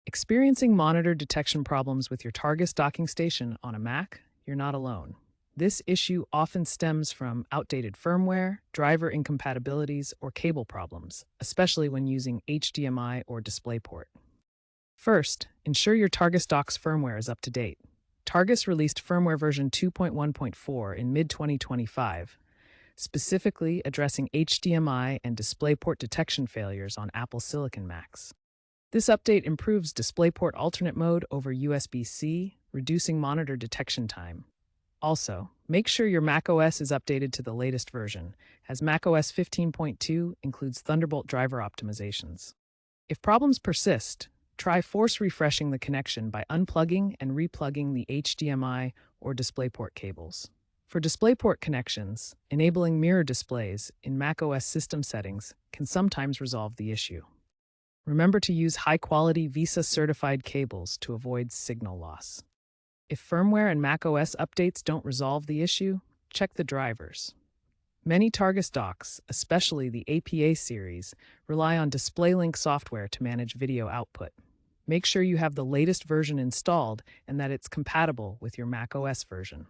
Experiencing monitor detection problems with your Targus docking station on a Mac? You're not alone. This issue often stems from outdated firmware, driver incompatibilities, or cable problems, especially when using HDMI or DisplayPort. First, ensure your Targus dock's firmware is up to date. Targus released firmware version 2.1.4 in mid-2025, specifically addressing HDMI and DisplayPort detection failures on Apple Silicon Macs. This update improves DisplayPort alternate mode over USB-C, reducing monitor detection time. Also, make sure your macOS is updated to the latest version, as macOS 15.2 includes Thunderbolt driver optimizations. If problems persist, try force refreshing the connection by unplugging and replugging the HDMI or DisplayPort cables. For DisplayPort connections, enabling mirror displays in macOS system settings can sometimes resolve the issue. Remember to use high-quality VISA-certified cables to avoid signal loss. If firmware and macOS updates don't resolve the issue, check the drivers. Many Targus docks, especially the APA series, rely on DisplayLink software to manage video output. Make sure you have the latest version installed and that it's compatible with your macOS version.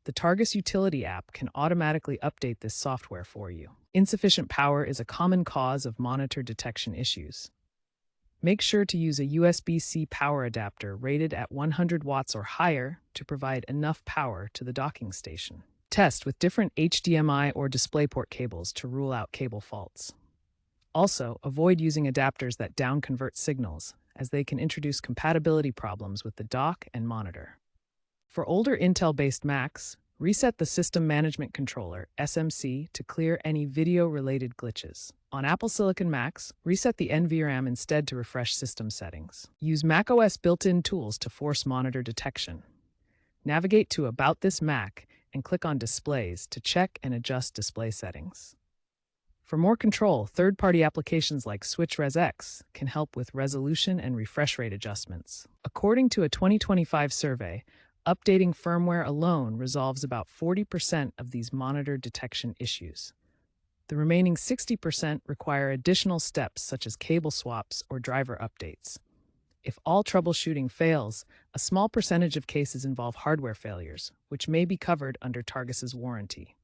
The Targus Utility app can automatically update this software for you. Insufficient power is a common cause of monitor detection issues. Make sure to use a USB-C power adapter rated at 100 watts or higher to provide enough power to the docking station. Test with different HDMI or DisplayPort cables to rule out cable faults. Also, avoid using adapters that down-convert signals, as they can introduce compatibility problems with the dock and monitor. For older Intel-based Macs, reset the System Management Controller (SMC) to clear any video-related glitches. On Apple Silicon Macs, reset the NVRAM instead to refresh system settings. Use macOS built-in tools to force monitor detection. Navigate to About This Mac and click on Displays to check and adjust display settings. For more control, third-party applications like SwitchResX can help with resolution and refresh rate adjustments. According to a 2025 survey, updating firmware alone resolves about 40% of these monitor detection issues. The remaining 60% require additional steps such as cable swaps or driver updates. If all troubleshooting fails, a small percentage of cases involve hardware failures, which may be covered under Targus's warranty.